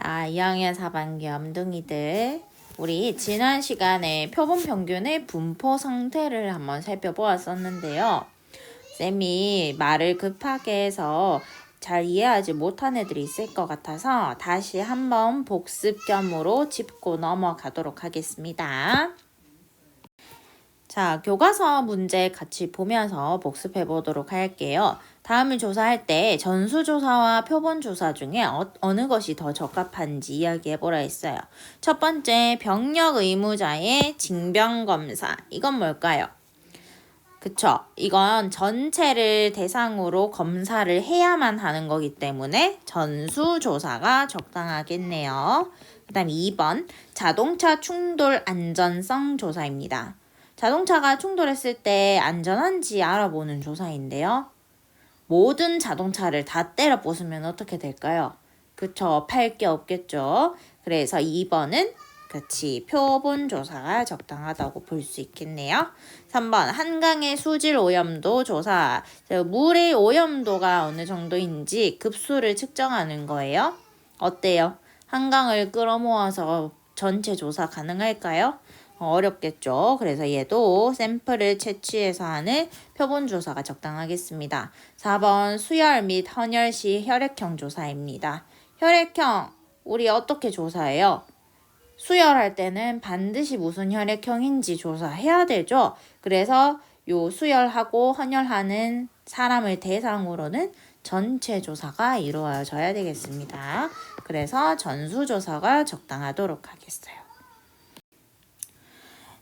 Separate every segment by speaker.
Speaker 1: 2학년 4반기 엄둥이들, 우리 지난 시간에 표본 평균의 분포 상태를 한번 살펴보았었는데요. 쌤이 말을 급하게 해서 잘 이해하지 못한 애들이 있을 것 같아서 다시 한번 복습 겸으로 짚고 넘어가도록 하겠습니다. 자, 교과서 문제 같이 보면서 복습해 보도록 할게요. 다음을 조사할 때 전수조사와 표본조사 중에 어느 것이 더 적합한지 이야기해 보라 했어요. 첫 번째, 병력 의무자의 징병검사. 이건 뭘까요? 그쵸? 이건 전체를 대상으로 검사를 해야만 하는 거기 때문에 전수조사가 적당하겠네요. 그 다음 2번, 자동차 충돌 안전성 조사입니다. 자동차가 충돌했을 때 안전한지 알아보는 조사인데요. 모든 자동차를 다 때려 부수면 어떻게 될까요? 그쵸, 팔 게 없겠죠. 그래서 2번은 그치, 표본 조사가 적당하다고 볼 수 있겠네요. 3번, 한강의 수질 오염도 조사. 물의 오염도가 어느 정도인지 급수를 측정하는 거예요. 어때요? 한강을 끌어모아서 전체 조사 가능할까요? 어렵겠죠. 그래서 얘도 샘플을 채취해서 하는 표본 조사가 적당하겠습니다. 4번, 수혈 및 헌혈 시 혈액형 조사입니다. 혈액형, 우리 어떻게 조사해요? 수혈할 때는 반드시 무슨 혈액형인지 조사해야 되죠. 그래서 요 수혈하고 헌혈하는 사람을 대상으로는 전체 조사가 이루어져야 되겠습니다. 그래서 전수조사가 적당하도록 하겠어요.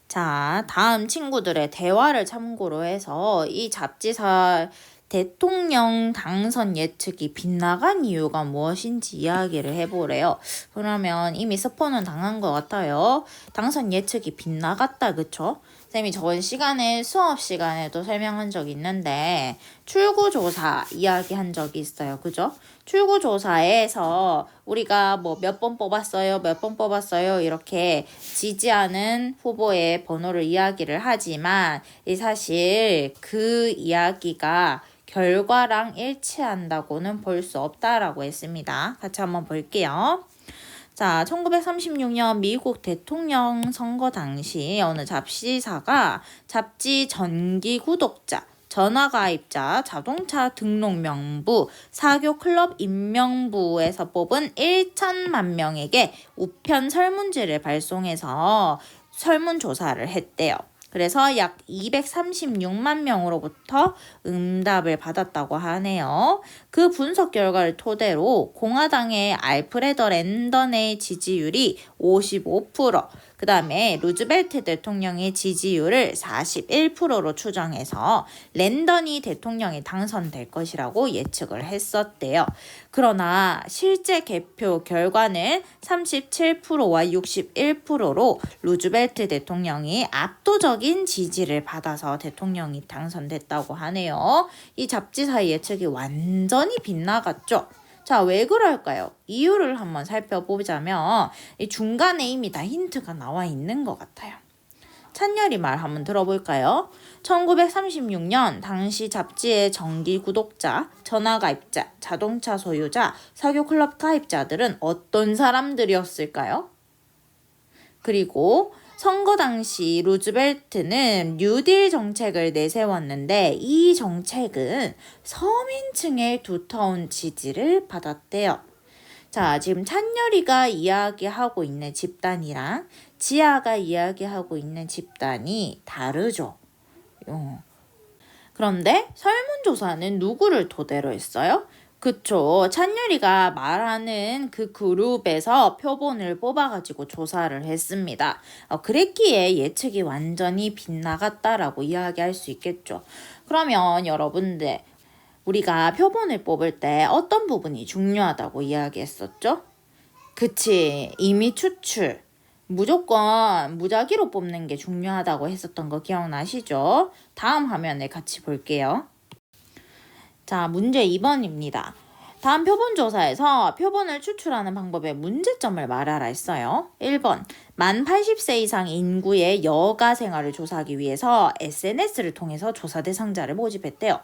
Speaker 1: 자, 다음 친구들의 대화를 참고로 해서 이 잡지사 대통령 당선 예측이 빗나간 이유가 무엇인지 이야기를 해보래요. 그러면 이미 스포는 당한 것 같아요. 당선 예측이 빗나갔다, 그쵸? 쌤이 저번 시간에 수업 시간에도 설명한 적이 있는데 출구조사 이야기한 적이 있어요. 그죠? 출구조사에서 우리가 뭐 몇 번 뽑았어요 이렇게 지지하는 후보의 번호를 이야기를 하지만 사실 그 이야기가 결과랑 일치한다고는 볼 수 없다라고 했습니다. 같이 한번 볼게요. 자, 1936년 미국 대통령 선거 당시 어느 잡지사가 잡지 전기 구독자, 전화가입자, 자동차 등록 명부, 사교 클럽 임명부에서 뽑은 1천만 명에게 우편 설문지를 발송해서 설문조사를 했대요. 그래서 약 236만 명으로부터 응답을 받았다고 하네요. 그 분석 결과를 토대로 공화당의 알프레더 랜던의 지지율이 55%, 그 다음에 루즈벨트 대통령의 지지율을 41%로 추정해서 랜던이 대통령이 당선될 것이라고 예측을 했었대요. 그러나 실제 개표 결과는 37%와 61%로 루즈벨트 대통령이 압도적인 지지를 받아서 대통령이 당선됐다고 하네요. 이 잡지사의 예측이 완전히 빗나갔죠. 자, 왜 그럴까요? 이유를 한번 살펴보자면 이 중간에 이미 다 힌트가 나와 있는 것 같아요. 찬열이 말 한번 들어볼까요? 1936년 당시 잡지의 정기 구독자, 전화가입자, 자동차 소유자, 사교클럽 가입자들은 어떤 사람들이었을까요? 그리고 선거 당시 루즈벨트는 뉴딜 정책을 내세웠는데 이 정책은 서민층의 두터운 지지를 받았대요. 자, 지금 찬열이가 이야기하고 있는 집단이랑 지아가 이야기하고 있는 집단이 다르죠. 그런데 설문조사는 누구를 토대로 했어요? 그쵸. 찬열이가 말하는 그 그룹에서 표본을 뽑아가지고 조사를 했습니다. 그랬기에 예측이 완전히 빗나갔다라고 이야기할 수 있겠죠. 그러면 여러분들, 우리가 표본을 뽑을 때 어떤 부분이 중요하다고 이야기했었죠? 그치. 임의 추출. 무조건 무작위로 뽑는 게 중요하다고 했었던 거 기억나시죠? 다음 화면을 같이 볼게요. 자, 문제 2번입니다. 다음 표본조사에서 표본을 추출하는 방법의 문제점을 말하라 했어요. 1번, 만 80세 이상 인구의 여가 생활을 조사하기 위해서 SNS를 통해서 조사 대상자를 모집했대요.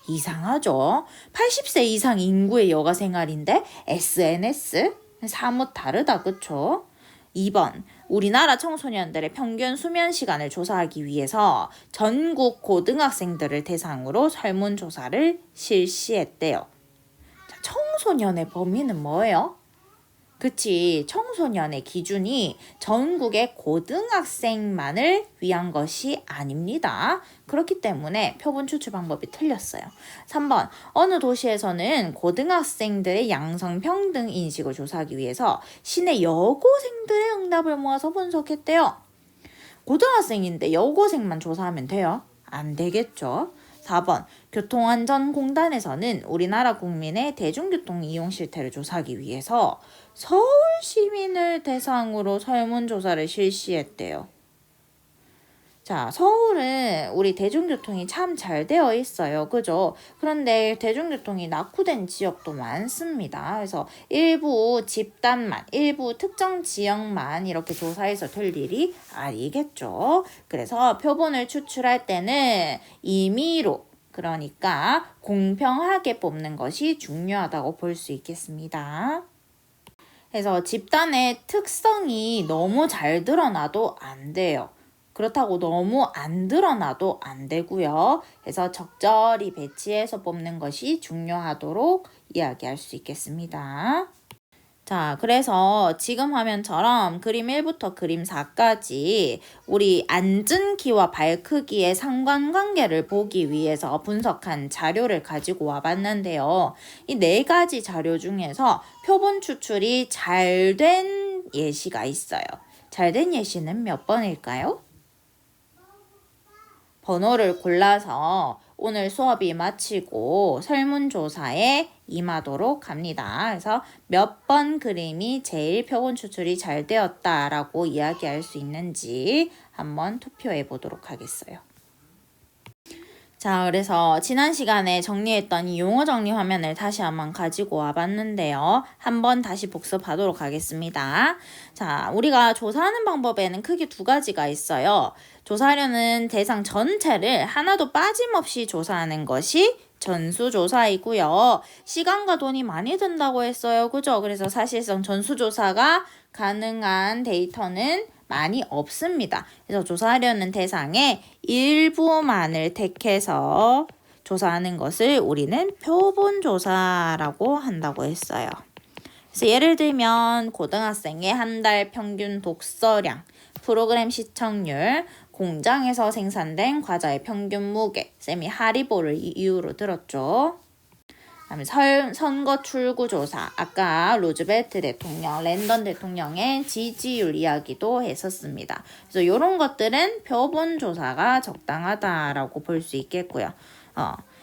Speaker 1: 이상하죠? 80세 이상 인구의 여가 생활인데 SNS? 사뭇 다르다, 그쵸? 2번, 우리나라 청소년들의 평균 수면 시간을 조사하기 위해서 전국 고등학생들을 대상으로 설문조사를 실시했대요. 자, 청소년의 범위는 뭐예요? 그치, 청소년의 기준이 전국의 고등학생만을 위한 것이 아닙니다. 그렇기 때문에 표본 추출 방법이 틀렸어요. 3번, 어느 도시에서는 고등학생들의 양성평등 인식을 조사하기 위해서 시내 여고생들의 응답을 모아서 분석했대요. 고등학생인데 여고생만 조사하면 돼요? 안 되겠죠. 4번, 교통안전공단에서는 우리나라 국민의 대중교통 이용 실태를 조사하기 위해서 서울 시민을 대상으로 설문조사를 실시했대요. 자, 서울은 우리 대중교통이 참 잘 되어 있어요. 그죠? 그런데 대중교통이 낙후된 지역도 많습니다. 그래서 일부 집단만, 일부 특정 지역만 이렇게 조사해서 될 일이 아니겠죠. 그래서 표본을 추출할 때는 임의로, 그러니까 공평하게 뽑는 것이 중요하다고 볼 수 있겠습니다. 그래서 집단의 특성이 너무 잘 드러나도 안 돼요. 그렇다고 너무 안 드러나도 안 되고요. 그래서 적절히 배치해서 뽑는 것이 중요하도록 이야기할 수 있겠습니다. 자, 그래서 지금 화면처럼 그림 1부터 그림 4까지 우리 앉은 키와 발 크기의 상관관계를 보기 위해서 분석한 자료를 가지고 와봤는데요. 이 4가지 자료 중에서 표본 추출이 잘 된 예시가 있어요. 잘 된 예시는 몇 번일까요? 번호를 골라서 오늘 수업이 마치고 설문조사에 임하도록 합니다. 그래서 몇 번 그림이 제일 표본 추출이 잘 되었다라고 이야기할 수 있는지 한번 투표해 보도록 하겠어요. 자, 그래서 지난 시간에 정리했던 이 용어 정리 화면을 다시 한번 가지고 와봤는데요. 한번 다시 복습하도록 하겠습니다. 자, 우리가 조사하는 방법에는 크게 2가지가 있어요. 조사하려는 대상 전체를 하나도 빠짐없이 조사하는 것이 전수조사이고요. 시간과 돈이 많이 든다고 했어요. 그죠? 그래서 사실상 전수조사가 가능한 데이터는 많이 없습니다. 그래서 조사하려는 대상의 일부만을 택해서 조사하는 것을 우리는 표본조사라고 한다고 했어요. 그래서 예를 들면 고등학생의 한 달 평균 독서량, 프로그램 시청률, 공장에서 생산된 과자의 평균 무게, 쌤이 하리보를 이유로 들었죠. 다음에 선거 출구조사, 아까 루즈벨트 대통령, 랜던 대통령의 지지율 이야기도 했었습니다. 그래서 이런 것들은 표본조사가 적당하다라고 볼 수 있겠고요.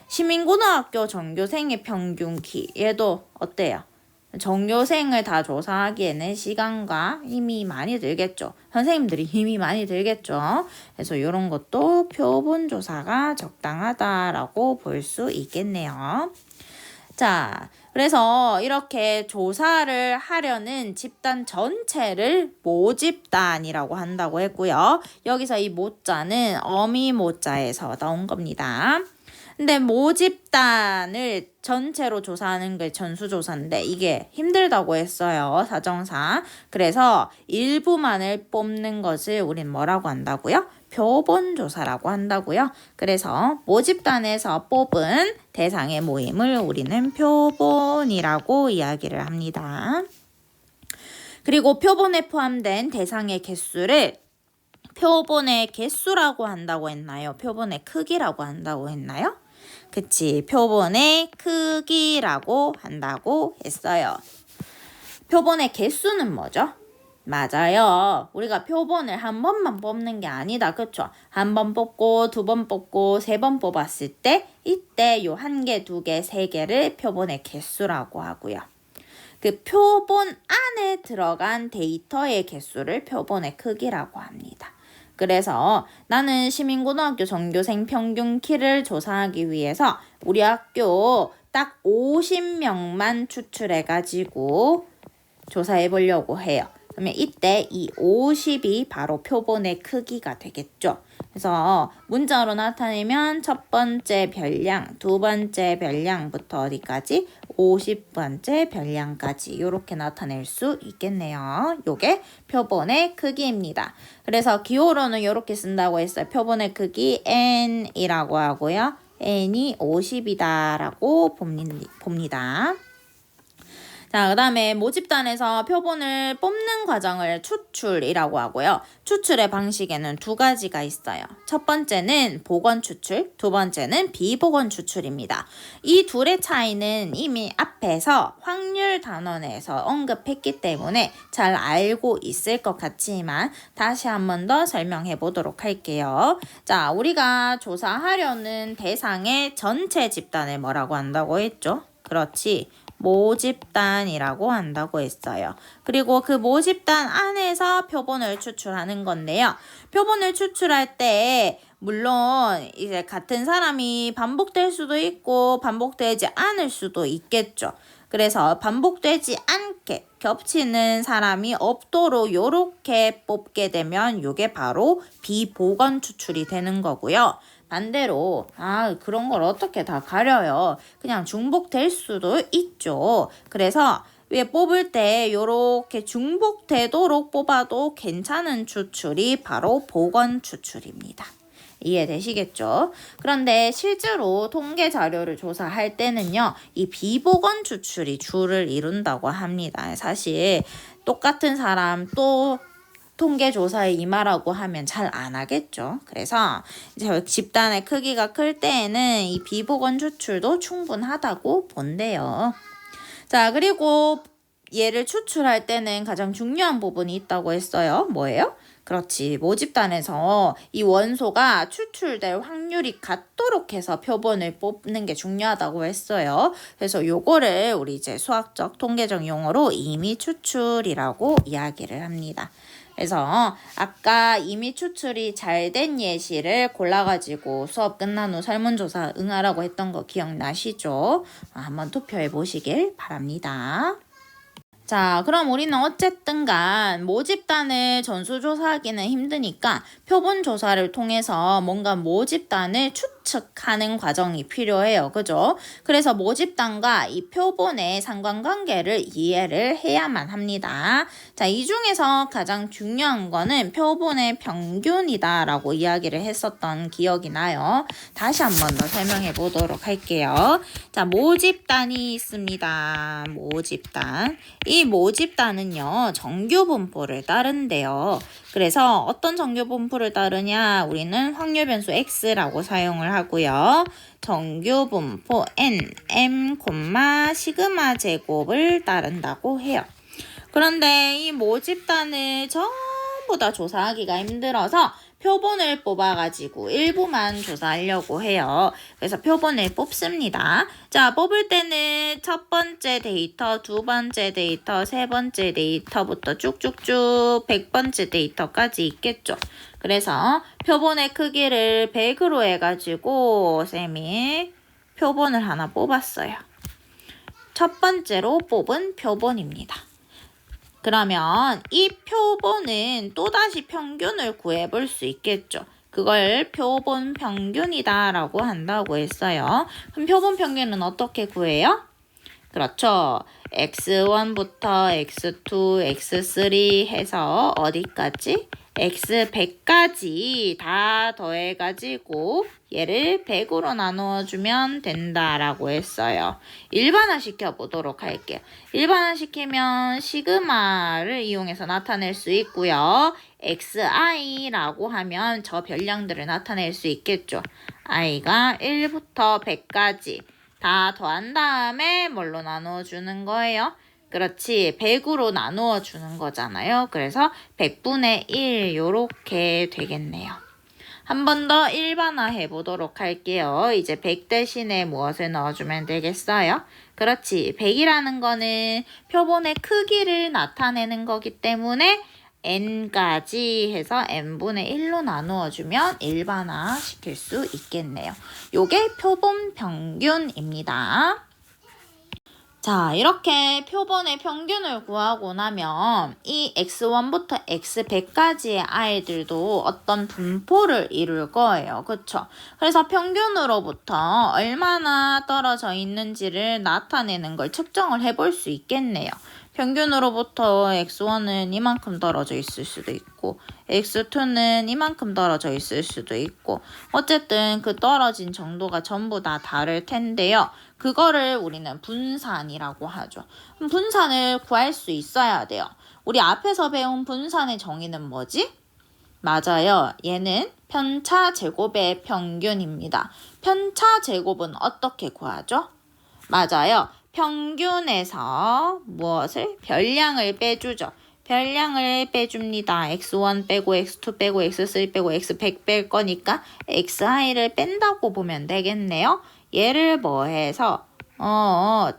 Speaker 1: 시민고등학교 전교생의 평균 키, 얘도 어때요? 전교생을 다 조사하기에는 시간과 힘이 많이 들겠죠. 선생님들이 힘이 많이 들겠죠. 그래서 이런 것도 표본조사가 적당하다라고 볼 수 있겠네요. 자, 그래서 이렇게 조사를 하려는 집단 전체를 모집단이라고 한다고 했고요. 여기서 이 모자는 어미 모자에서 나온 겁니다. 근데 모집단을 전체로 조사하는 게 전수조사인데 이게 힘들다고 했어요. 사정상. 그래서 일부만을 뽑는 것을 우린 뭐라고 한다고요? 표본조사라고 한다고요. 그래서 모집단에서 뽑은 대상의 모임을 우리는 표본이라고 이야기를 합니다. 그리고 표본에 포함된 대상의 개수를 표본의 개수라고 한다고 했나요? 표본의 크기라고 한다고 했나요? 그치, 표본의 크기라고 한다고 했어요. 표본의 개수는 뭐죠? 맞아요. 우리가 표본을 한 번만 뽑는 게 아니다. 그쵸? 한 번 뽑고, 2번 뽑고, 3번 뽑았을 때 이때 요 1개, 2개, 3개를 표본의 개수라고 하고요. 그 표본 안에 들어간 데이터의 개수를 표본의 크기라고 합니다. 그래서 나는 시민고등학교 전교생 평균 키를 조사하기 위해서 우리 학교 딱 50명만 추출해가지고 조사해 보려고 해요. 그러면 이때 이 50이 바로 표본의 크기가 되겠죠. 그래서 문자로 나타내면 첫 번째 별량, 두 번째 별량부터 어디까지? 50번째 별량까지 이렇게 나타낼 수 있겠네요. 요게 표본의 크기입니다. 그래서 기호로는 이렇게 쓴다고 했어요. 표본의 크기 n이라고 하고요. n이 50이다 라고 봅니다. 자, 그 다음에 모집단에서 표본을 뽑는 과정을 추출이라고 하고요. 추출의 방식에는 두 가지가 있어요. 첫 번째는 복원 추출, 두 번째는 비복원 추출입니다. 이 둘의 차이는 이미 앞에서 확률 단원에서 언급했기 때문에 잘 알고 있을 것 같지만 다시 한 번 더 설명해 보도록 할게요. 자, 우리가 조사하려는 대상의 전체 집단을 뭐라고 한다고 했죠? 그렇지. 모집단이라고 한다고 했어요. 그리고 그 모집단 안에서 표본을 추출하는 건데요. 표본을 추출할 때 물론 이제 같은 사람이 반복될 수도 있고 반복되지 않을 수도 있겠죠. 그래서 반복되지 않게 겹치는 사람이 없도록 요렇게 뽑게 되면 요게 바로 비복원 추출이 되는 거고요. 반대로 그런 걸 어떻게 다 가려요. 그냥 중복될 수도 있죠. 그래서 왜 뽑을 때 요렇게 중복되도록 뽑아도 괜찮은 추출이 바로 복원 추출입니다. 이해되시겠죠? 그런데 실제로 통계 자료를 조사할 때는요. 이 비복원 추출이 주를 이룬다고 합니다. 사실 똑같은 사람 또 통계조사에 임하라고 하면 잘 안 하겠죠. 그래서 이제 집단의 크기가 클 때에는 이 비복원 추출도 충분하다고 본대요. 자, 그리고 얘를 추출할 때는 가장 중요한 부분이 있다고 했어요. 뭐예요? 그렇지. 모집단에서 이 원소가 추출될 확률이 같도록 해서 표본을 뽑는 게 중요하다고 했어요. 그래서 요거를 우리 이제 수학적 통계적 용어로 임의 추출이라고 이야기를 합니다. 그래서 아까 임의 추출이 잘 된 예시를 골라가지고 수업 끝난 후 설문조사 응하라고 했던 거 기억나시죠? 한번 투표해 보시길 바랍니다. 자, 그럼 우리는 어쨌든 간 모집단을 전수조사하기는 힘드니까 표본조사를 통해서 뭔가 모집단을 추측하는 과정이 필요해요. 그죠? 그래서 모집단과 이 표본의 상관관계를 이해를 해야만 합니다. 자, 이 중에서 가장 중요한 거는 표본의 평균이다라고 이야기를 했었던 기억이 나요. 다시 한 번 더 설명해 보도록 할게요. 자, 모집단이 있습니다. 모집단. 이 모집단은요, 정규분포를 따른대요. 그래서 어떤 정규분포를 따르냐? 우리는 확률 변수 x라고 사용을 하고요. 정규분포 n, m, 시그마 제곱을 따른다고 해요. 그런데 이 모집단을 전부 다 조사하기가 힘들어서 표본을 뽑아가지고 일부만 조사하려고 해요. 그래서 표본을 뽑습니다. 자, 뽑을 때는 첫 번째 데이터, 두 번째 데이터, 세 번째 데이터부터 쭉쭉쭉 100번째 데이터까지 있겠죠. 그래서 표본의 크기를 100으로 해가지고 쌤이 표본을 하나 뽑았어요. 첫 번째로 뽑은 표본입니다. 그러면 이 표본은 또다시 평균을 구해볼 수 있겠죠. 그걸 표본 평균이다 라고 한다고 했어요. 그럼 표본 평균은 어떻게 구해요? 그렇죠. x1부터 x2, x3 해서 어디까지? x100까지 다 더해가지고 얘를 100으로 나누어주면 된다라고 했어요. 일반화 시켜보도록 할게요. 일반화 시키면 시그마를 이용해서 나타낼 수 있고요. xi라고 하면 저 별량들을 나타낼 수 있겠죠. i가 1부터 100까지 다 더한 다음에 뭘로 나누어주는 거예요? 그렇지. 100으로 나누어 주는 거잖아요. 그래서 100분의 1 요렇게 되겠네요. 한 번 더 일반화 해보도록 할게요. 이제 100 대신에 무엇을 넣어주면 되겠어요? 그렇지. 100이라는 거는 표본의 크기를 나타내는 거기 때문에 n까지 해서 n분의 1로 나누어주면 일반화 시킬 수 있겠네요. 요게 표본 평균입니다. 자, 이렇게 표본의 평균을 구하고 나면 이 x1부터 x100까지의 아이들도 어떤 분포를 이룰 거예요. 그쵸? 그래서 평균으로부터 얼마나 떨어져 있는지를 나타내는 걸 측정을 해볼 수 있겠네요. 평균으로부터 x1은 이만큼 떨어져 있을 수도 있고 x2는 이만큼 떨어져 있을 수도 있고 어쨌든 그 떨어진 정도가 전부 다 다를 텐데요. 그거를 우리는 분산이라고 하죠. 분산을 구할 수 있어야 돼요. 우리 앞에서 배운 분산의 정의는 뭐지? 맞아요. 얘는 편차 제곱의 평균입니다. 편차 제곱은 어떻게 구하죠? 맞아요. 평균에서 무엇을? 별량을 빼주죠. 별량을 빼줍니다. x1 빼고 x2 빼고 x3 빼고 x100 뺄 거니까 xi를 뺀다고 보면 되겠네요. 얘를 뭐 해서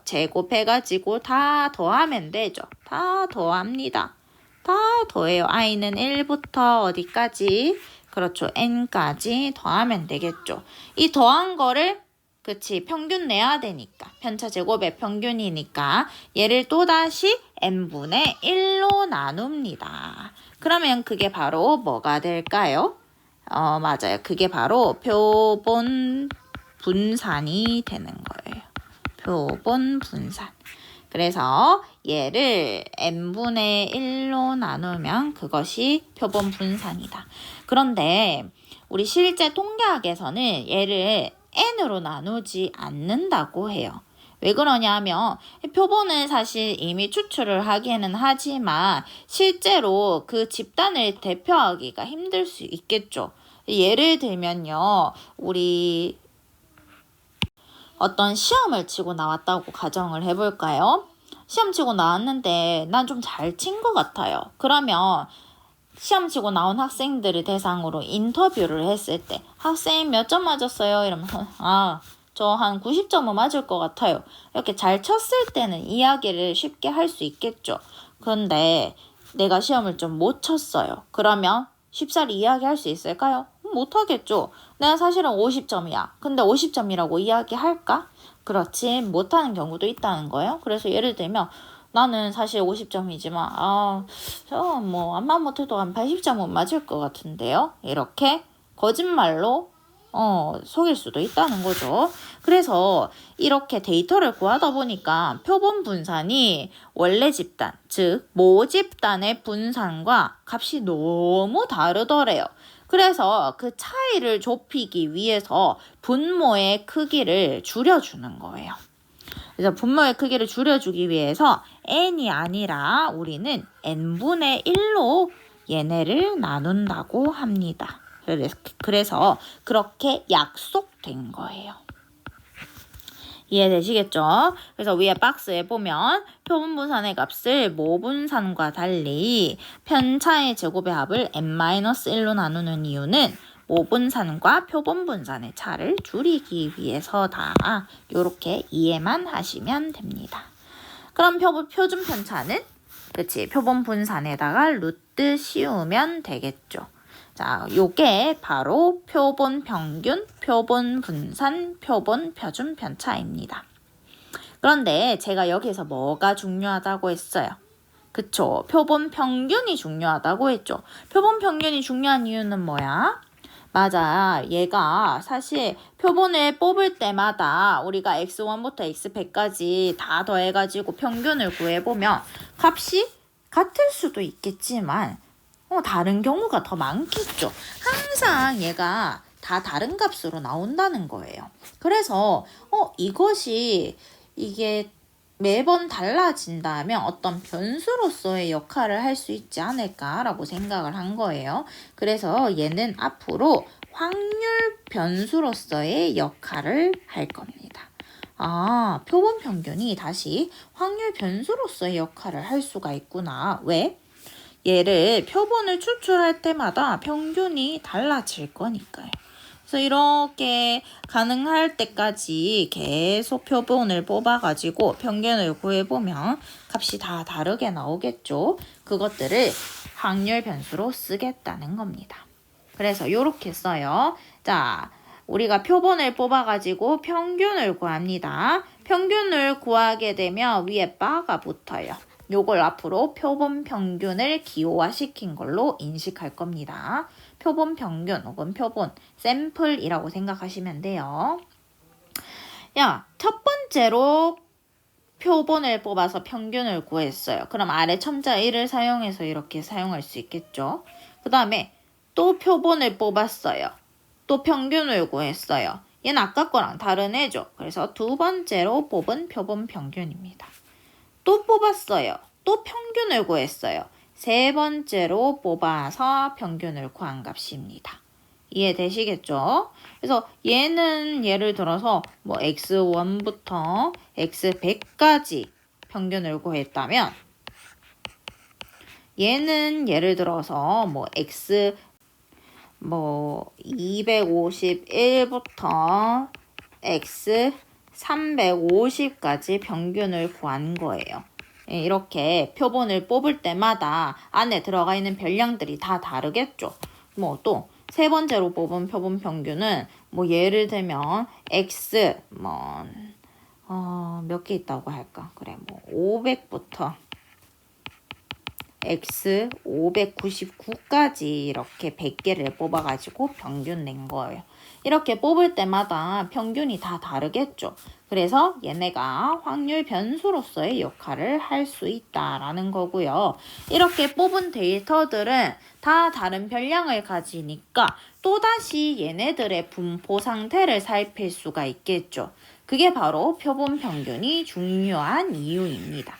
Speaker 1: 제곱해가지고 다 더하면 되죠. 다 더합니다. 다 더해요. i는 1부터 어디까지? 그렇죠. n까지 더하면 되겠죠. 이 더한 거를 그치 평균 내야 되니까 편차 제곱의 평균이니까 얘를 또다시 n분의 1로 나눕니다. 그러면 그게 바로 뭐가 될까요? 맞아요. 그게 바로 표본 분산이 되는 거예요. 표본 분산. 그래서 얘를 n분의 1로 나누면 그것이 표본 분산이다. 그런데 우리 실제 통계학에서는 얘를 n으로 나누지 않는다고 해요. 왜 그러냐면 표본은 사실 이미 추출을 하기는 하지만 실제로 그 집단을 대표하기가 힘들 수 있겠죠. 예를 들면요. 우리 어떤 시험을 치고 나왔다고 가정을 해볼까요? 시험 치고 나왔는데 난 좀 잘 친 것 같아요. 그러면 시험 치고 나온 학생들을 대상으로 인터뷰를 했을 때 학생 몇 점 맞았어요? 이러면 저 한 90점은 맞을 것 같아요. 이렇게 잘 쳤을 때는 이야기를 쉽게 할 수 있겠죠. 그런데 내가 시험을 좀 못 쳤어요. 그러면 쉽사리 이야기할 수 있을까요? 못하겠죠. 내가 사실은 50점이야. 근데 50점이라고 이야기할까? 그렇지 못하는 경우도 있다는 거예요. 그래서 예를 들면 나는 사실 50점이지만 저 뭐 암만 못해도 한 80점은 맞을 것 같은데요. 이렇게 거짓말로 속일 수도 있다는 거죠. 그래서 이렇게 데이터를 구하다 보니까 표본 분산이 원래 집단, 즉 모집단의 분산과 값이 너무 다르더래요. 그래서 그 차이를 좁히기 위해서 분모의 크기를 줄여주는 거예요. 그래서 분모의 크기를 줄여주기 위해서 n이 아니라 우리는 n분의 1로 얘네를 나눈다고 합니다. 그래서 그렇게 약속된 거예요. 이해되시겠죠? 그래서 위에 박스에 보면 표본 분산의 값을 모분산과 달리 편차의 제곱의 합을 n-1로 나누는 이유는 모분산과 표본 분산의 차를 줄이기 위해서다. 이렇게 이해만 하시면 됩니다. 그럼 표준 편차는? 그치, 표본 분산에다가 루트 씌우면 되겠죠. 자, 요게 바로 표본 평균, 표본 분산, 표본 표준 편차입니다. 그런데 제가 여기서 뭐가 중요하다고 했어요? 그쵸? 표본 평균이 중요하다고 했죠. 표본 평균이 중요한 이유는 뭐야? 맞아. 얘가 사실 표본을 뽑을 때마다 우리가 x1부터 x100까지 다 더해가지고 평균을 구해보면 값이 같을 수도 있겠지만 다른 경우가 더 많겠죠. 항상 얘가 다 다른 값으로 나온다는 거예요. 그래서 이게 매번 달라진다면 어떤 변수로서의 역할을 할 수 있지 않을까라고 생각을 한 거예요. 그래서 얘는 앞으로 확률 변수로서의 역할을 할 겁니다. 표본 평균이 다시 확률 변수로서의 역할을 할 수가 있구나. 왜? 얘를 표본을 추출할 때마다 평균이 달라질 거니까요. 그래서 이렇게 가능할 때까지 계속 표본을 뽑아가지고 평균을 구해보면 값이 다 다르게 나오겠죠. 그것들을 확률 변수로 쓰겠다는 겁니다. 그래서 이렇게 써요. 자, 우리가 표본을 뽑아가지고 평균을 구합니다. 평균을 구하게 되면 위에 바가 붙어요. 요걸 앞으로 표본 평균을 기호화시킨 걸로 인식할 겁니다. 표본 평균 혹은 표본 샘플이라고 생각하시면 돼요. 첫 번째로 표본을 뽑아서 평균을 구했어요. 그럼 아래 첨자 1을 사용해서 이렇게 사용할 수 있겠죠. 그 다음에 또 표본을 뽑았어요. 또 평균을 구했어요. 얘는 아까 거랑 다른 애죠. 그래서 두 번째로 뽑은 표본 평균입니다. 또 뽑았어요. 또 평균을 구했어요. 세 번째로 뽑아서 평균을 구한 값입니다. 이해되시겠죠? 그래서 얘는 예를 들어서 뭐 x1부터 x100까지 평균을 구했다면 얘는 예를 들어서 뭐 x 251부터 x 350까지 평균을 구한 거예요. 이렇게 표본을 뽑을 때마다 안에 들어가 있는 별량들이 다 다르겠죠. 뭐 또 세 번째로 뽑은 표본 평균은 뭐 예를 들면 x 몇 개 있다고 할까? 그래 뭐 500부터 x 599까지 이렇게 100개를 뽑아가지고 평균 낸 거예요. 이렇게 뽑을 때마다 평균이 다 다르겠죠. 그래서 얘네가 확률 변수로서의 역할을 할 수 있다라는 거고요. 이렇게 뽑은 데이터들은 다 다른 별량을 가지니까 또다시 얘네들의 분포 상태를 살필 수가 있겠죠. 그게 바로 표본 평균이 중요한 이유입니다.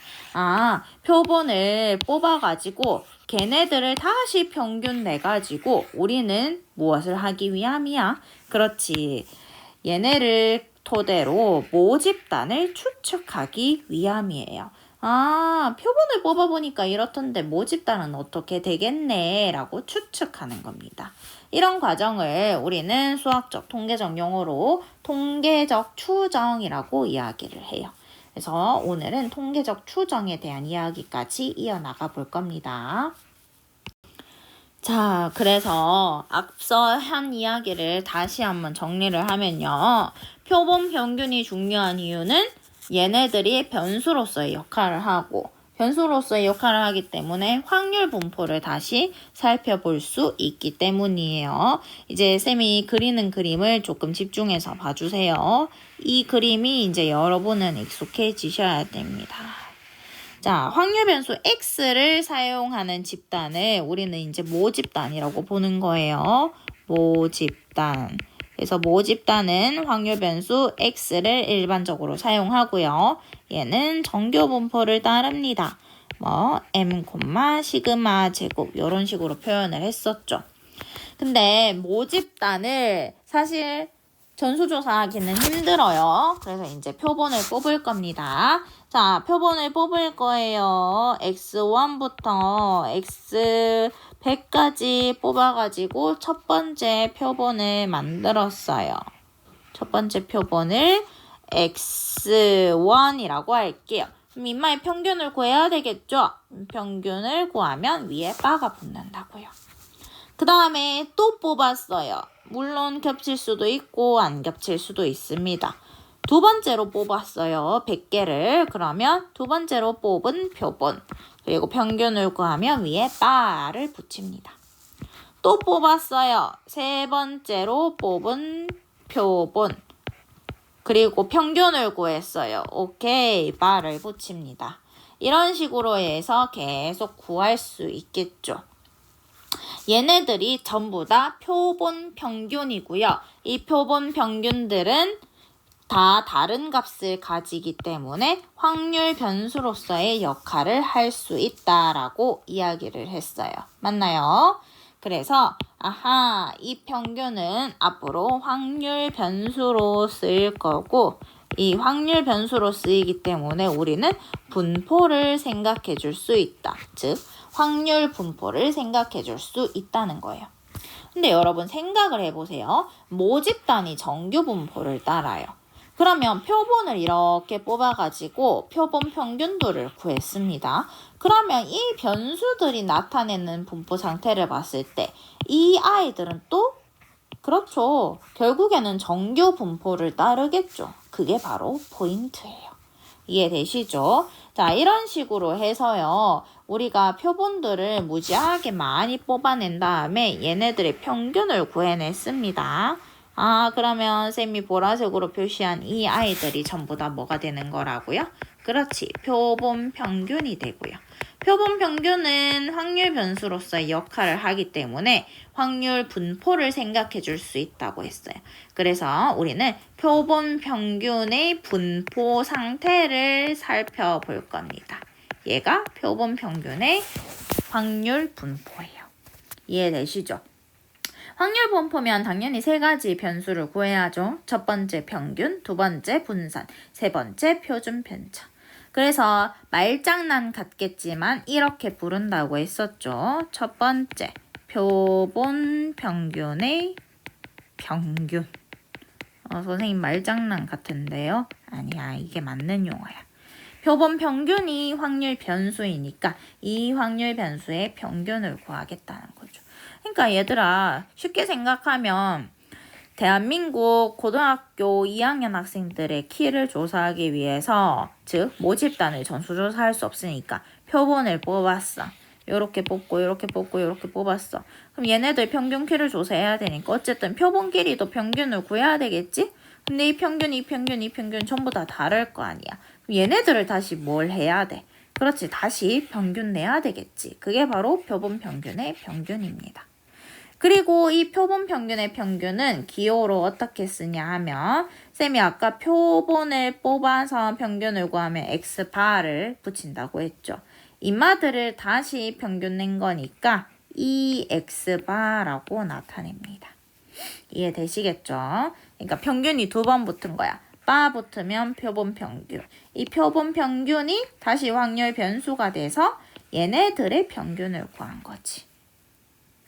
Speaker 1: 표본을 뽑아가지고 걔네들을 다시 평균 내가지고 우리는 무엇을 하기 위함이야? 그렇지. 얘네를 토대로 모집단을 추측하기 위함이에요. 표본을 뽑아보니까 이렇던데 모집단은 어떻게 되겠네 라고 추측하는 겁니다. 이런 과정을 우리는 수학적 통계적 용어로 통계적 추정이라고 이야기를 해요. 그래서 오늘은 통계적 추정에 대한 이야기까지 이어나가 볼 겁니다. 자, 그래서 앞서 한 이야기를 다시 한번 정리를 하면요. 표본 평균이 중요한 이유는 얘네들이 변수로서의 역할을 하고 변수로서의 역할을 하기 때문에 확률 분포를 다시 살펴볼 수 있기 때문이에요. 이제 쌤이 그리는 그림을 조금 집중해서 봐주세요. 이 그림이 이제 여러분은 익숙해지셔야 됩니다. 자, 확률 변수 x를 사용하는 집단을 우리는 이제 모집단이라고 보는 거예요. 모집단. 그래서 모집단은 확률 변수 x를 일반적으로 사용하고요. 얘는 정교 분포를 따릅니다. m, 시그마 제곱 이런 식으로 표현을 했었죠. 근데 모집단을 사실 전수조사하기는 힘들어요. 그래서 이제 표본을 뽑을 겁니다. 자, 표본을 뽑을 거예요. x1부터 x100까지 뽑아가지고 첫 번째 표본을 만들었어요. 첫 번째 표본을 x1이라고 할게요. 그럼 이마의 평균을 구해야 되겠죠? 평균을 구하면 위에 바가 붙는다고요. 그 다음에 또 뽑았어요. 물론 겹칠 수도 있고 안 겹칠 수도 있습니다. 두 번째로 뽑았어요. 100개를. 그러면 두 번째로 뽑은 표본. 그리고 평균을 구하면 위에 바를 붙입니다. 또 뽑았어요. 세 번째로 뽑은 표본. 그리고 평균을 구했어요. 오케이. 바를 붙입니다. 이런 식으로 해서 계속 구할 수 있겠죠. 얘네들이 전부 다 표본 평균이고요. 이 표본 평균들은 다 다른 값을 가지기 때문에 확률 변수로서의 역할을 할 수 있다라고 이야기를 했어요. 맞나요? 그래서 이 평균은 앞으로 확률 변수로 쓰일 거고 이 확률 변수로 쓰이기 때문에 우리는 분포를 생각해 줄 수 있다. 즉 확률 분포를 생각해 줄 수 있다는 거예요. 근데 여러분 생각을 해보세요. 모집단이 정규 분포를 따라요. 그러면 표본을 이렇게 뽑아가지고 표본 평균도를 구했습니다. 그러면 이 변수들이 나타내는 분포 상태를 봤을 때 이 아이들은 또 그렇죠. 결국에는 정규 분포를 따르겠죠. 그게 바로 포인트예요. 이해되시죠? 자, 이런 식으로 해서요. 우리가 표본들을 무지하게 많이 뽑아낸 다음에 얘네들의 평균을 구해냈습니다. 아, 그러면 쌤이 보라색으로 표시한 이 아이들이 전부 다 뭐가 되는 거라고요? 그렇지, 표본 평균이 되고요. 표본 평균은 확률 변수로서의 역할을 하기 때문에 확률 분포를 생각해 줄 수 있다고 했어요. 그래서 우리는 표본 평균의 분포 상태를 살펴볼 겁니다. 얘가 표본 평균의 확률 분포예요. 이해되시죠? 확률 분포면 당연히 세 가지 변수를 구해야죠. 첫 번째 평균, 두 번째 분산, 세 번째 표준 편차. 그래서 말장난 같겠지만 이렇게 부른다고 했었죠. 첫 번째, 표본 평균의 평균. 선생님 말장난 같은데요? 아니야, 이게 맞는 용어야. 표본 평균이 확률 변수이니까 이 확률 변수의 평균을 구하겠다는 거죠. 그러니까 얘들아, 쉽게 생각하면 대한민국 고등학교 2학년 학생들의 키를 조사하기 위해서, 즉 모집단을 전수조사할 수 없으니까 표본을 뽑았어. 요렇게 뽑고 요렇게 뽑고 요렇게 뽑았어. 그럼 얘네들 평균 키를 조사해야 되니까 어쨌든 표본 길이도 평균을 구해야 되겠지? 근데 이 평균, 이 평균, 이 평균 전부 다 다를 거 아니야. 그럼 얘네들을 다시 뭘 해야 돼? 그렇지, 다시 평균 내야 되겠지. 그게 바로 표본 평균의 평균입니다. 그리고 이 표본 평균의 평균은 기호로 어떻게 쓰냐 하면, 쌤이 아까 표본을 뽑아서 평균을 구하면 x바를 붙인다고 했죠. 인마들을 다시 평균 낸 거니까 이 x바라고 나타냅니다. 이해되시겠죠? 그러니까 평균이 두 번 붙은 거야. 바 붙으면 표본 평균. 이 표본 평균이 다시 확률 변수가 돼서 얘네들의 평균을 구한 거지.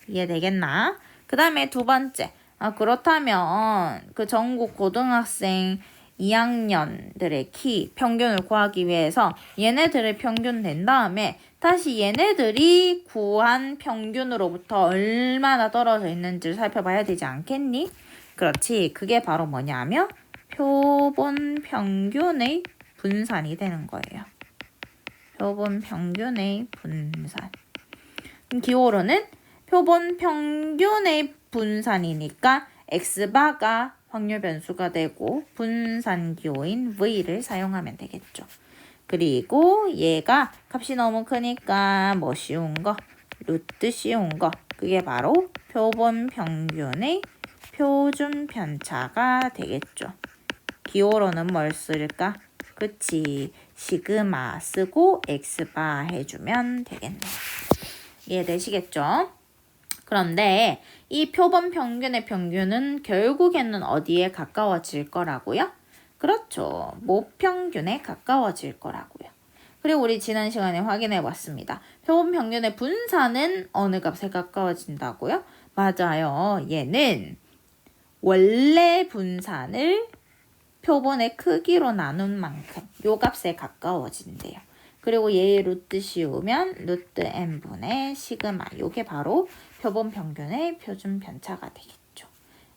Speaker 1: 이해되겠나? 그 다음에 두 번째. 그렇다면 그 전국 고등학생 2학년들의 키 평균을 구하기 위해서 얘네들의 평균 낸 다음에 다시 얘네들이 구한 평균으로부터 얼마나 떨어져 있는지를 살펴봐야 되지 않겠니? 그렇지. 그게 바로 뭐냐면 표본 평균의 분산이 되는 거예요. 표본 평균의 분산. 기호로는 표본 평균의 분산이니까 x바가 확률 변수가 되고 분산 기호인 v를 사용하면 되겠죠. 그리고 얘가 값이 너무 크니까 뭐 쉬운 거, 루트 쉬운 거, 그게 바로 표본 평균의 표준 편차가 되겠죠. 기호로는 뭘 쓸까? 그치, 시그마 쓰고 x바 해주면 되겠네요. 이해되시겠죠? 그런데 이 표본 평균의 평균은 결국에는 어디에 가까워질 거라고요? 그렇죠. 모평균에 가까워질 거라고요. 그리고 우리 지난 시간에 확인해 봤습니다. 표본 평균의 분산은 어느 값에 가까워진다고요? 맞아요. 얘는 원래 분산을 표본의 크기로 나눈 만큼 요 값에 가까워진대요. 그리고 얘의 루트 씌우면 루트 n분의 시그마, 요게 바로 표본 평균의 표준 편차가 되겠죠.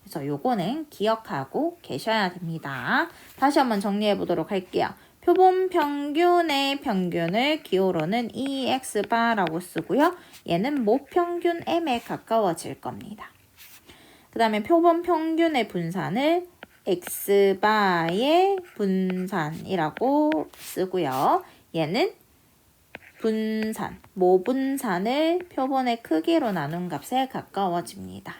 Speaker 1: 그래서 요거는 기억하고 계셔야 됩니다. 다시 한번 정리해 보도록 할게요. 표본 평균의 평균을 기호로는 EX바라고 쓰고요. 얘는 모평균 M에 가까워질 겁니다. 그 다음에 표본 평균의 분산을 X바의 분산이라고 쓰고요. 얘는 분산, 모분산을 표본의 크기로 나눈 값에 가까워집니다.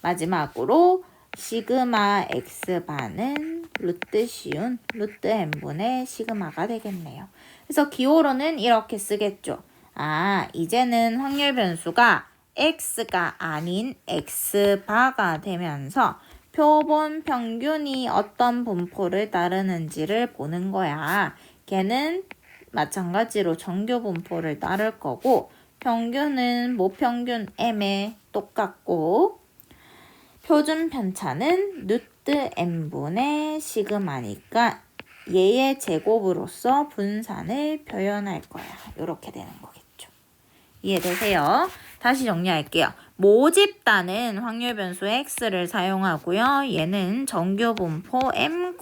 Speaker 1: 마지막으로 시그마 x바는 루트 씌운 루트 n분의 시그마가 되겠네요. 그래서 기호로는 이렇게 쓰겠죠. 이제는 확률 변수가 x가 아닌 x바가 되면서 표본 평균이 어떤 분포를 따르는지를 보는 거야. 걔는 마찬가지로 정규 분포를 따를 거고, 평균은 모평균 m에 똑같고, 표준 편차는 루트 n분의 시그마니까 얘의 제곱으로서 분산을 표현할 거야. 이렇게 되는 거겠죠. 이해되세요? 다시 정리할게요. 모집단은 확률 변수 x를 사용하고요. 얘는 정규 분포 m,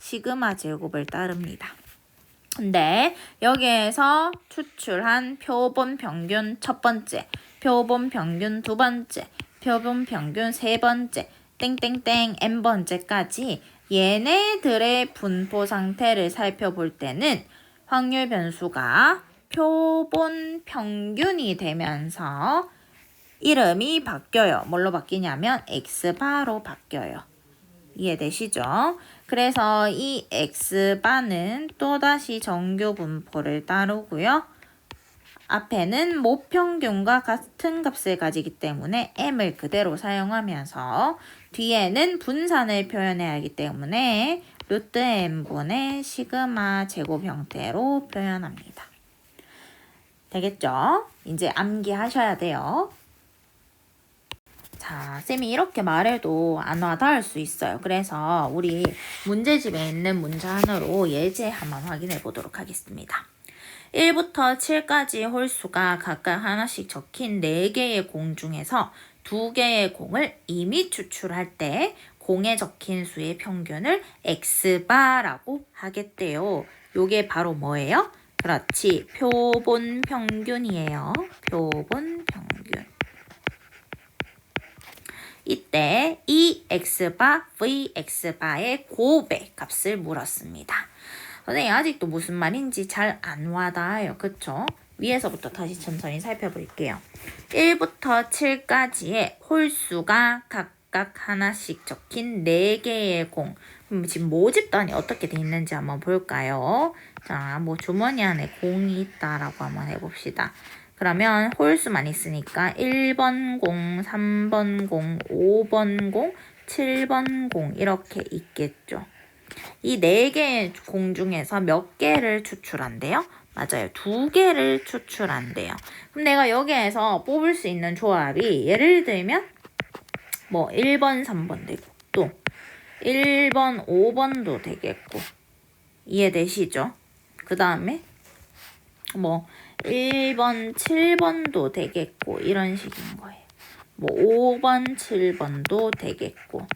Speaker 1: 시그마 제곱을 따릅니다. 근데 여기에서 추출한 표본 평균 첫 번째, 표본 평균 두 번째, 표본 평균 세 번째, 땡땡땡 n번째까지 얘네들의 분포 상태를 살펴볼 때는 확률 변수가 표본 평균이 되면서 이름이 바뀌어요. 뭘로 바뀌냐면 x바로 바뀌어요. 이해되시죠? 그래서 이 x바는 또다시 정규 분포를 따르고요. 앞에는 모평균과 같은 값을 가지기 때문에 m을 그대로 사용하면서 뒤에는 분산을 표현해야 하기 때문에 루트 n분의 시그마 제곱 형태로 표현합니다. 되겠죠? 이제 암기하셔야 돼요. 자, 쌤이 이렇게 말해도 안 와닿을 수 있어요. 그래서 우리 문제집에 있는 문제안으로 예제 한번 확인해 보도록 하겠습니다. 1부터 7까지 홀수가 각각 하나씩 적힌 4개의 공 중에서 2개의 공을 이미 추출할 때 공에 적힌 수의 평균을 x바라고 하겠대요. 요게 바로 뭐예요? 그렇지, 표본 평균이에요. 표본 평균. 이때 이 x바, vx바의 곱의 값을 물었습니다. 선생님 아직도 무슨 말인지 잘 안 와닿아요. 그쵸? 위에서부터 다시 천천히 살펴볼게요. 1부터 7까지의 홀수가 각각 하나씩 적힌 4개의 공. 지금 모집단이 어떻게 돼 있는지 한번 볼까요? 자, 뭐 주머니 안에 공이 있다라고 한번 해봅시다. 그러면 홀수만 있으니까 1번 공, 3번 공, 5번 공, 7번 공 이렇게 있겠죠. 이 4개의 공 중에서 몇 개를 추출한대요? 맞아요. 2개를 추출한대요. 그럼 내가 여기에서 뽑을 수 있는 조합이 예를 들면 뭐 1번, 3번 되고 또 1번, 5번도 되겠고 이해되시죠? 그 다음에 뭐 1번, 7번도 되겠고 이런 식인 거예요. 뭐 5번, 7번도 되겠고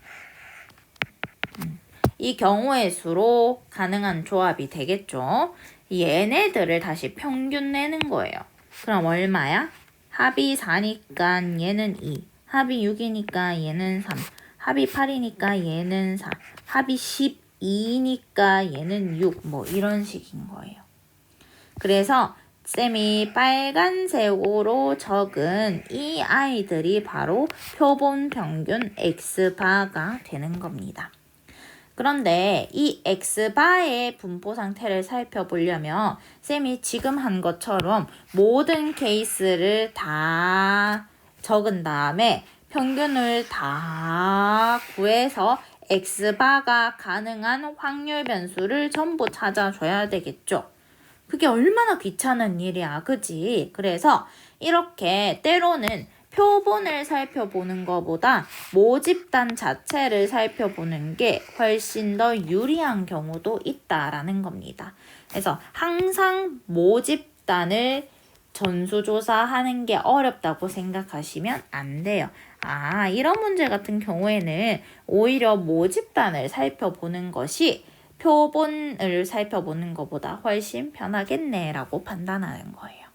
Speaker 1: 이 경우의 수로 가능한 조합이 되겠죠. 얘네들을 다시 평균 내는 거예요. 그럼 얼마야? 합이 4니까 얘는 2, 합이 6이니까 얘는 3, 합이 8이니까 얘는 4, 합이 12니까 얘는 6, 뭐 이런 식인 거예요. 그래서 쌤이 빨간색으로 적은 이 아이들이 바로 표본 평균 x바가 되는 겁니다. 그런데 이 x바의 분포 상태를 살펴보려면 쌤이 지금 한 것처럼 모든 케이스를 다 적은 다음에 평균을 다 구해서 x바가 가능한 확률 변수를 전부 찾아줘야 되겠죠. 그게 얼마나 귀찮은 일이야, 그지? 그래서 이렇게 때로는 표본을 살펴보는 것보다 모집단 자체를 살펴보는 게 훨씬 더 유리한 경우도 있다라는 겁니다. 그래서 항상 모집단을 전수조사하는 게 어렵다고 생각하시면 안 돼요. 아, 이런 문제 같은 경우에는 오히려 모집단을 살펴보는 것이 표본을 살펴보는 것보다 훨씬 편하겠네라고 판단하는 거예요.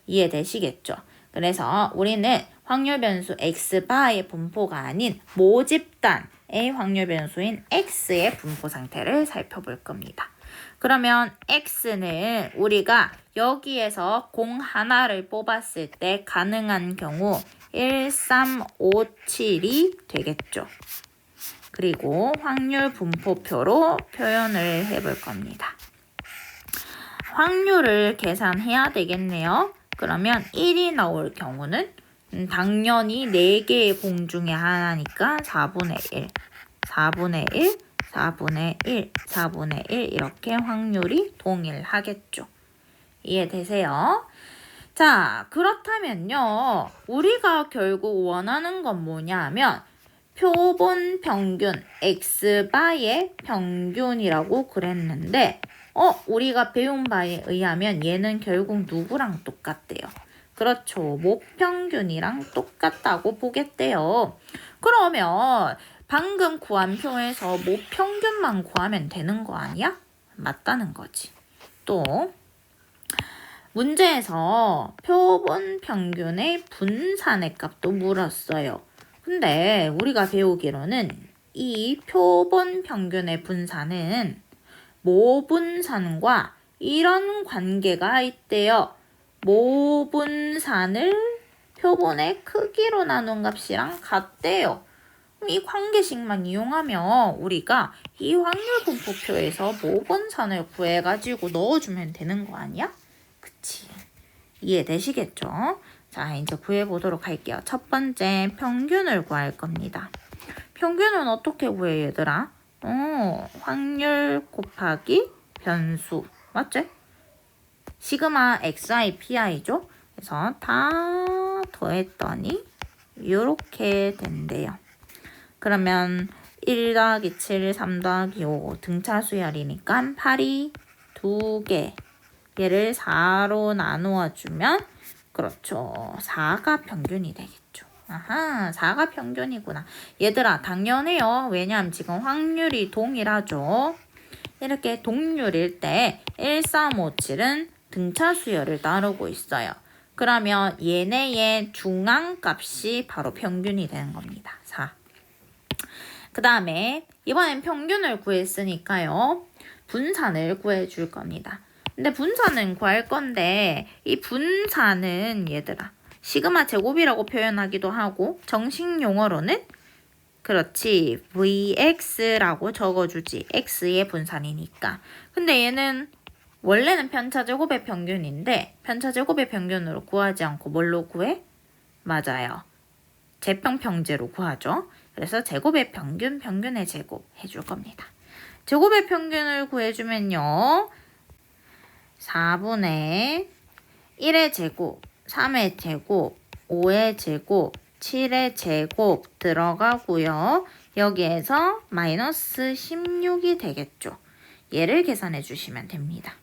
Speaker 1: 이해되시겠죠? 그래서 우리는 확률 변수 x바의 분포가 아닌 모집단의 확률 변수인 x의 분포 상태를 살펴볼 겁니다. 그러면 x는 우리가 여기에서 공 하나를 뽑았을 때 가능한 경우 1, 3, 5, 7이 되겠죠. 그리고 확률 분포표로 표현을 해볼 겁니다. 확률을 계산해야 되겠네요. 그러면 1이 나올 경우는 당연히 4개의 공 중에 하나니까 4분의 1, 4분의 1, 4분의 1, 4분의 1 이렇게 확률이 동일하겠죠. 이해되세요? 자, 그렇다면요. 우리가 결국 원하는 건 뭐냐면 표본 평균 x바의 평균이라고 그랬는데 우리가 배운 바에 의하면 얘는 결국 누구랑 똑같대요? 그렇죠. 모평균이랑 똑같다고 보겠대요. 그러면 방금 구한 표에서 모평균만 구하면 되는 거 아니야? 맞다는 거지. 또 문제에서 표본 평균의 분산의 값도 물었어요. 근데 우리가 배우기로는 이 표본 평균의 분산은 모분산과 이런 관계가 있대요. 모분산을 표본의 크기로 나눈 값이랑 같대요. 이 관계식만 이용하면 우리가 이 확률 분포표에서 모분산을 구해가지고 넣어주면 되는 거 아니야? 그치? 이해되시겠죠? 자, 이제 구해보도록 할게요. 첫 번째 평균을 구할 겁니다. 평균은 어떻게 구해, 얘들아? 확률 곱하기 변수. 맞지? 시그마 xi pi죠? 그래서 다 더했더니 이렇게 된대요. 그러면 1 더하기 7, 3 더하기 5 등차 수열이니까 8이 2개. 얘를 4로 나누어 주면 그렇죠. 4가 평균이 되겠죠. 아하, 4가 평균이구나. 얘들아, 당연해요. 왜냐하면 지금 확률이 동일하죠. 이렇게 동률일 때 1, 3, 5, 7은 등차 수열을 따르고 있어요. 그러면 얘네의 중앙값이 바로 평균이 되는 겁니다. 4. 그 다음에 이번엔 평균을 구했으니까요. 분산을 구해줄 겁니다. 근데 분산은 구할 건데 이 분산은 얘들아 시그마 제곱이라고 표현하기도 하고 정식 용어로는 그렇지 Vx라고 적어주지. x의 분산이니까. 근데 얘는 원래는 편차제곱의 평균인데 편차제곱의 평균으로 구하지 않고 뭘로 구해? 맞아요. 제평평제로 구하죠. 그래서 제곱의 평균, 평균의 제곱 해줄 겁니다. 제곱의 평균을 구해주면요. 4분의 1의 제곱, 3의 제곱, 5의 제곱, 7의 제곱 들어가고요. 여기에서 마이너스 16이 되겠죠. 얘를 계산해 주시면 됩니다.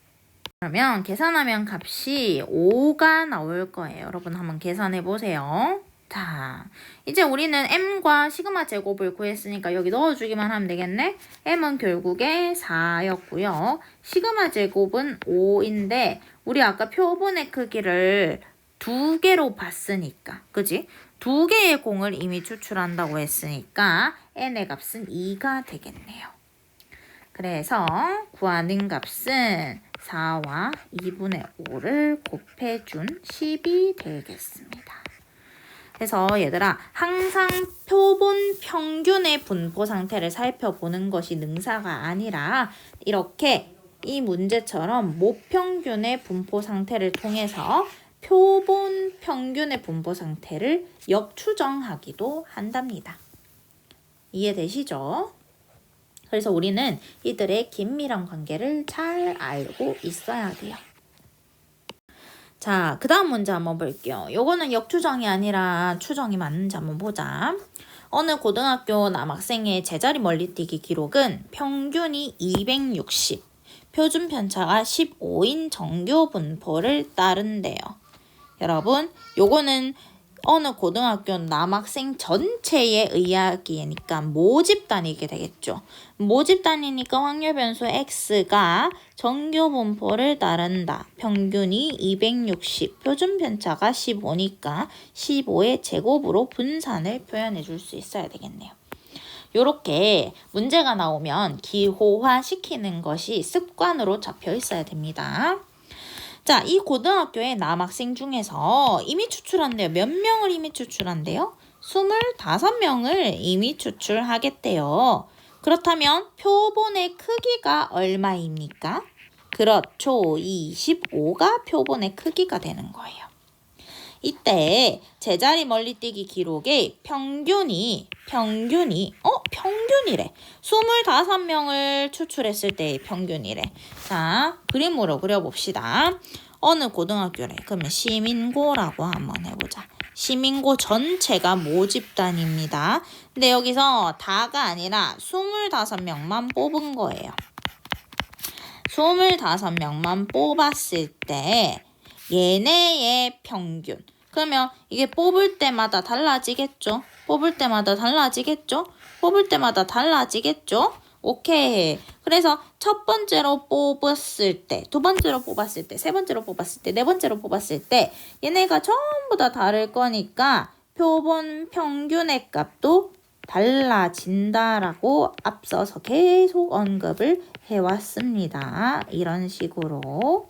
Speaker 1: 그러면 계산하면 값이 5가 나올 거예요. 여러분 한번 계산해 보세요. 자, 이제 우리는 m과 시그마 제곱을 구했으니까 여기 넣어주기만 하면 되겠네. m은 결국에 4였고요. 시그마 제곱은 5인데 우리 아까 표본의 크기를 2개로 봤으니까, 그지? 2개의 공을 이미 추출한다고 했으니까 n의 값은 2가 되겠네요. 그래서 구하는 값은 4와 2분의 5를 곱해준 10이 되겠습니다. 그래서 얘들아 항상 표본 평균의 분포 상태를 살펴보는 것이 능사가 아니라 이렇게 이 문제처럼 모평균의 분포 상태를 통해서 표본 평균의 분포 상태를 역추정하기도 한답니다. 이해되시죠? 그래서 우리는 이들의 긴밀한 관계를 잘 알고 있어야 돼요. 자, 그 다음 문제 한번 볼게요. 요거는 역추정이 아니라 추정이 맞는지 한번 보자. 어느 고등학교 남학생의 제자리 멀리뛰기 기록은 평균이 260, 표준 편차가 15인 정규 분포를 따른대요. 여러분, 요거는 어느 고등학교 남학생 전체의 이야기니까 모집단이게 되겠죠. 모집단이니까 확률 변수 x가 정규 분포를 따른다. 평균이 260, 표준 편차가 15니까 15의 제곱으로 분산을 표현해 줄 수 있어야 되겠네요. 요렇게 문제가 나오면 기호화 시키는 것이 습관으로 잡혀 있어야 됩니다. 자, 이 고등학교의 남학생 중에서 이미 추출한대요. 몇 명을 이미 추출한대요? 25명을 이미 추출하겠대요. 그렇다면 표본의 크기가 얼마입니까? 그렇죠. 25가 표본의 크기가 되는 거예요. 이때 제자리 멀리뛰기 기록의 평균이래. 25명을 추출했을 때의 평균이래. 자, 그림으로 그려봅시다. 어느 고등학교래? 그러면 시민고라고 한번 해보자. 시민고 전체가 모집단입니다. 근데 여기서 다가 아니라 25명만 뽑은 거예요. 25명만 뽑았을 때 얘네의 평균. 그러면 이게 뽑을 때마다 달라지겠죠? 뽑을 때마다 달라지겠죠? 뽑을 때마다 달라지겠죠? 오케이. 그래서 첫 번째로 뽑았을 때, 두 번째로 뽑았을 때, 세 번째로 뽑았을 때, 네 번째로 뽑았을 때 얘네가 전부 다 다를 거니까 표본 평균의 값도 달라진다라고 앞서서 계속 언급을 해왔습니다. 이런 식으로.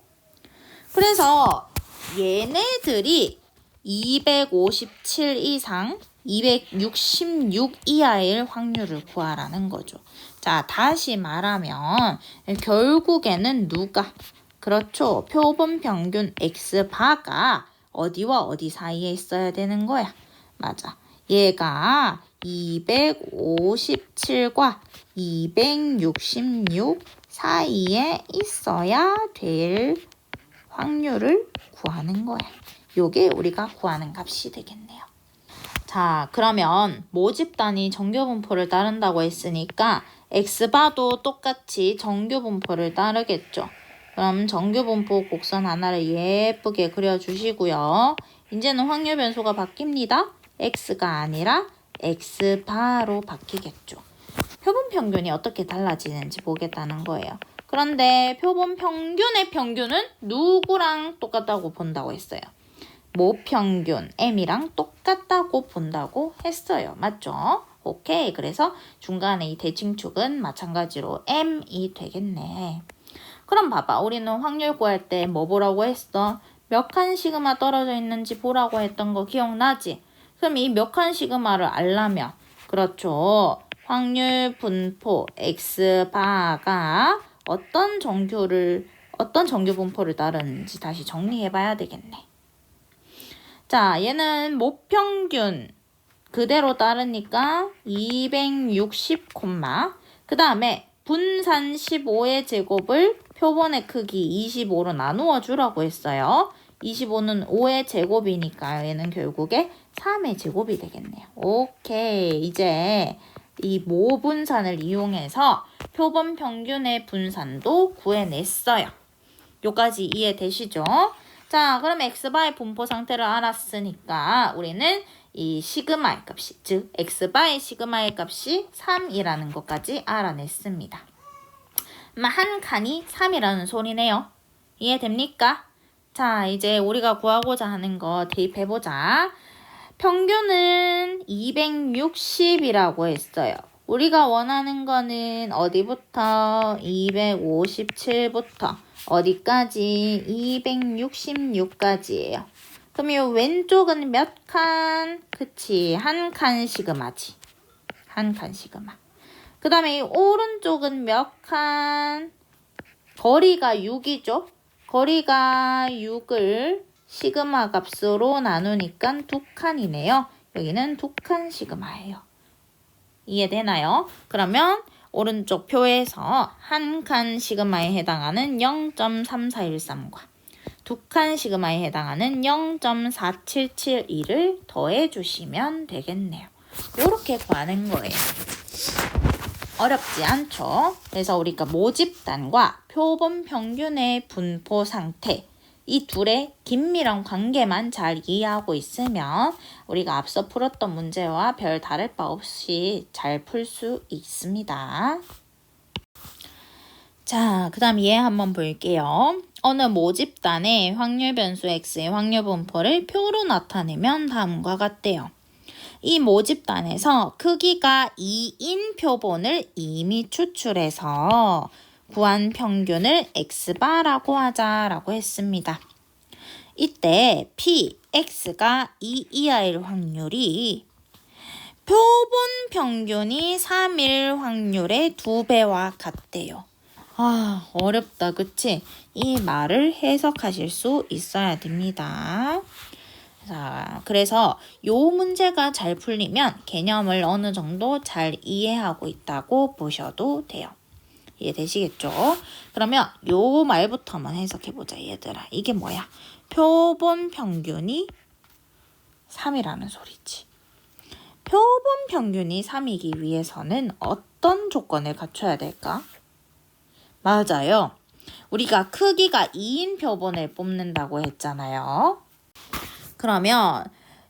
Speaker 1: 그래서 얘네들이 257 이상 266 이하일 확률을 구하라는 거죠. 자, 다시 말하면 결국에는 누가? 그렇죠. 표본 평균 X바가 어디와 어디 사이에 있어야 되는 거야. 맞아. 얘가 257과 266 사이에 있어야 될 확률을 구하는 거야. 요게 우리가 구하는 값이 되겠네요. 자, 그러면 모집단이 정규분포를 따른다고 했으니까 X바도 똑같이 정규분포를 따르겠죠. 그럼 정규분포 곡선 하나를 예쁘게 그려주시고요. 이제는 확률 변수가 바뀝니다. X가 아니라 X바로 바뀌겠죠. 표본 평균이 어떻게 달라지는지 보겠다는 거예요. 그런데 표본 평균의 평균은 누구랑 똑같다고 본다고 했어요? 모평균 M이랑 똑같다고 본다고 했어요. 맞죠? 오케이. 그래서 중간에 이 대칭축은 마찬가지로 M이 되겠네. 그럼 봐봐. 우리는 확률 구할 때 뭐 보라고 했어? 몇 칸 시그마 떨어져 있는지 보라고 했던 거 기억나지? 그럼 이 몇 칸 시그마를 알려면 그렇죠. 확률 분포 X바가 어떤 정규 분포를 따르는지 다시 정리해 봐야 되겠네. 자, 얘는 모평균 그대로 따르니까 260, 그 다음에 분산 15의 제곱을 표본의 크기 25로 나누어 주라고 했어요. 25는 5의 제곱이니까 얘는 결국에 3의 제곱이 되겠네요. 오케이. 이제 이 모분산을 이용해서 표본 평균의 분산도 구해냈어요. 요까지 이해되시죠? 자, 그럼 X바의 분포 상태를 알았으니까 우리는 이 시그마의 값이, 즉 X바의 시그마의 값이 3이라는 것까지 알아냈습니다. 한 칸이 3이라는 소리네요. 이해됩니까? 자, 이제 우리가 구하고자 하는 거 대입해보자. 평균은 260이라고 했어요. 우리가 원하는 거는 어디부터? 257부터 어디까지? 266까지예요. 그럼 이 왼쪽은 몇 칸? 그치, 한 칸 시그마지. 한 칸 시그마. 그 다음에 이 오른쪽은 몇 칸? 거리가 6이죠. 거리가 6을 시그마 값으로 나누니까 2칸이네요. 여기는 2칸 시그마예요. 이해되나요? 그러면 오른쪽 표에서 한 칸 시그마에 해당하는 0.3413과 2칸 시그마에 해당하는 0.4772를 더해주시면 되겠네요. 이렇게 구하는 거예요. 어렵지 않죠? 그래서 우리가 모집단과 표본 평균의 분포 상태, 이 둘의 긴밀한 관계만 잘 이해하고 있으면 우리가 앞서 풀었던 문제와 별 다를 바 없이 잘 풀 수 있습니다. 자, 그 다음 얘 한번 볼게요. 어느 모집단의 확률 변수 X의 확률 분포를 표로 나타내면 다음과 같대요. 이 모집단에서 크기가 2인 표본을 이미 추출해서 구한 평균을 X바라고 하자라고 했습니다. 이때 P, X가 2 이하일 확률이 표본 평균이 3일 확률의 2배와 같대요. 아, 어렵다, 그치? 이 말을 해석하실 수 있어야 됩니다. 자, 그래서 요 문제가 잘 풀리면 개념을 어느 정도 잘 이해하고 있다고 보셔도 돼요. 이해되시겠죠? 그러면 요 말부터 한번 해석해보자, 얘들아. 이게 뭐야? 표본 평균이 3이라는 소리지. 표본 평균이 3이기 위해서는 어떤 조건을 갖춰야 될까? 맞아요. 우리가 크기가 2인 표본을 뽑는다고 했잖아요. 그러면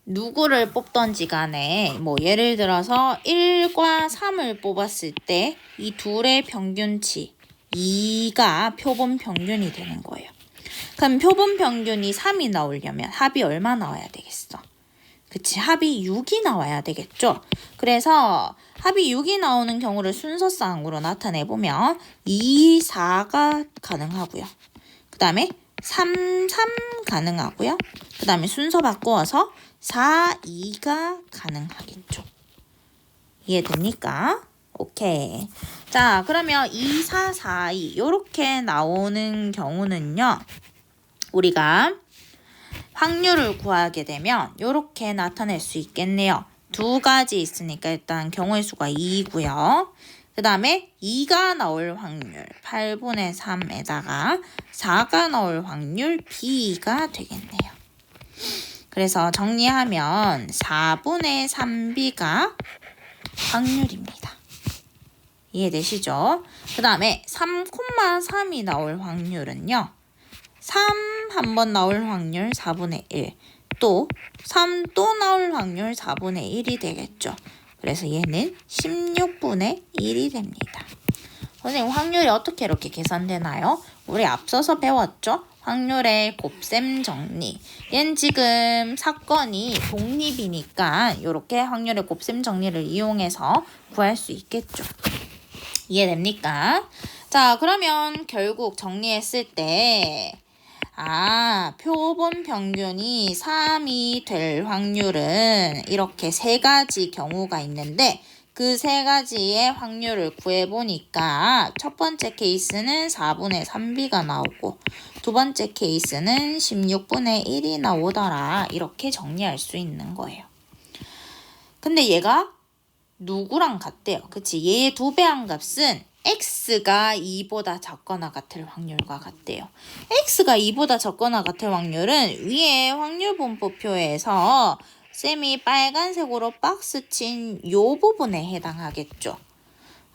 Speaker 1: 누구를 뽑던지 간에 뭐 예를 들어서 1과 3을 뽑았을 때 이 둘의 평균치 2가 표본 평균이 되는 거예요. 그럼 표본 평균이 3이 나오려면 합이 얼마 나와야 되겠어? 그치, 합이 6이 나와야 되겠죠? 그래서 합이 6이 나오는 경우를 순서상으로 나타내보면 2, 4가 가능하고요. 그 다음에 3, 3 가능하고요. 그 다음에 순서 바꾸어서 4, 2가 가능하겠죠. 이해됩니까? 오케이. 자, 그러면 2, 4, 4, 2 이렇게 나오는 경우는요. 우리가 확률을 구하게 되면 이렇게 나타낼 수 있겠네요. 두 가지 있으니까 일단 경우의 수가 2이고요. 그 다음에 2가 나올 확률 8분의 3에다가 4가 나올 확률 B가 되겠네요. 그래서 정리하면 4분의 3B가 확률입니다. 이해되시죠? 그 다음에 3,3이 나올 확률은요. 3 한 번 나올 확률 4분의 1. 또 3 또 나올 확률 4분의 1이 되겠죠. 그래서 얘는 16분의 1이 됩니다. 선생님 확률이 어떻게 이렇게 계산되나요? 우리 앞서서 배웠죠? 확률의 곱셈 정리. 얘는 지금 사건이 독립이니까 이렇게 확률의 곱셈 정리를 이용해서 구할 수 있겠죠. 이해됩니까? 자, 그러면 결국 정리했을 때 표본 평균이 3이 될 확률은 이렇게 세 가지 경우가 있는데 그 세 가지의 확률을 구해보니까 첫 번째 케이스는 4분의 3B가 나오고 두 번째 케이스는 16분의 1이 나오더라. 이렇게 정리할 수 있는 거예요. 근데 얘가 누구랑 같대요? 그치? 얘의 2배한 값은 x가 2보다 작거나 같을 확률과 같대요. x가 2보다 작거나 같을 확률은 위에 확률 분포표에서 쌤이 빨간색으로 박스 친 요 부분에 해당하겠죠.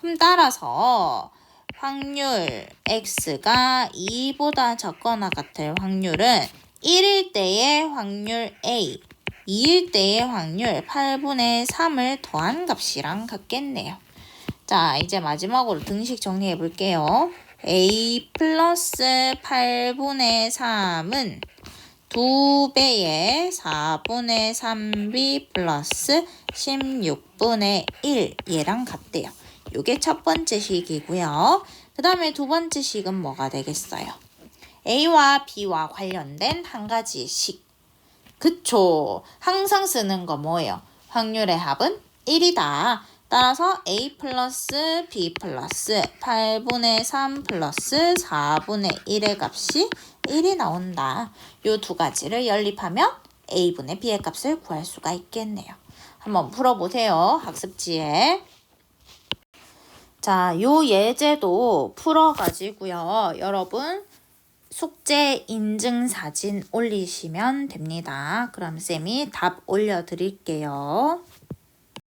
Speaker 1: 그럼 따라서 확률 x가 2보다 작거나 같을 확률은 1일 때의 확률 a, 2일 때의 확률 8분의 3을 더한 값이랑 같겠네요. 자, 이제 마지막으로 등식 정리해 볼게요. a 플러스 8분의 3은 2배의 4분의 3b 플러스 16분의 1 얘랑 같대요. 이게 첫 번째 식이고요. 그 다음에 두 번째 식은 뭐가 되겠어요? a와 b와 관련된 한 가지 식. 그쵸. 항상 쓰는 거 뭐예요? 확률의 합은 1이다. 따라서 a 플러스 b 플러스 8분의 3 플러스 4분의 1의 값이 1이 나온다. 요 두 가지를 연립하면 a분의 b의 값을 구할 수가 있겠네요. 한번 풀어보세요. 학습지에. 자, 요 예제도 풀어가지고요. 여러분 숙제 인증 사진 올리시면 됩니다. 그럼 쌤이 답 올려드릴게요.